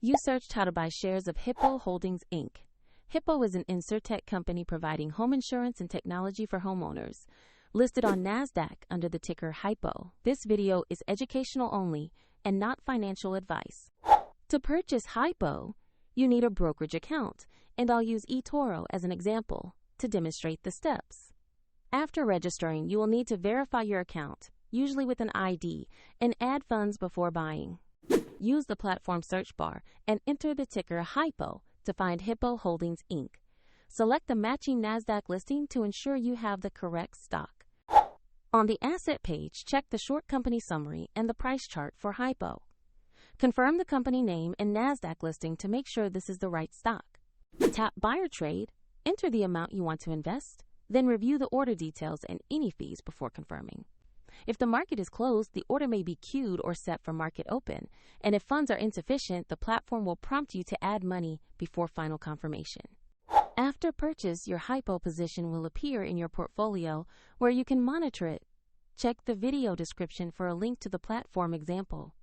You searched how to buy shares of Hippo Holdings Inc. Hippo is an insurtech company providing home insurance and technology for homeowners, listed on NASDAQ under the ticker HIPO. This video is educational only and not financial advice. To purchase HIPO, you need a brokerage account, and I'll use eToro as an example to demonstrate the steps. After registering, you will need to verify your account, usually with an ID, and add funds before buying. Use the platform search bar and enter the ticker HIPO to find Hippo Holdings Inc. Select the matching NASDAQ listing to ensure you have the correct stock. On the asset page, check the short company summary and the price chart for HIPO. Confirm the company name and NASDAQ listing to make sure this is the right stock. Tap Buy or Trade, enter the amount you want to invest, then review the order details and any fees before confirming. If the market is closed, the order may be queued or set for market open, and if funds are insufficient, the platform will prompt you to add money before final confirmation. After purchase, your HIPO position will appear in your portfolio where you can monitor it. Check the video description for a link to the platform example.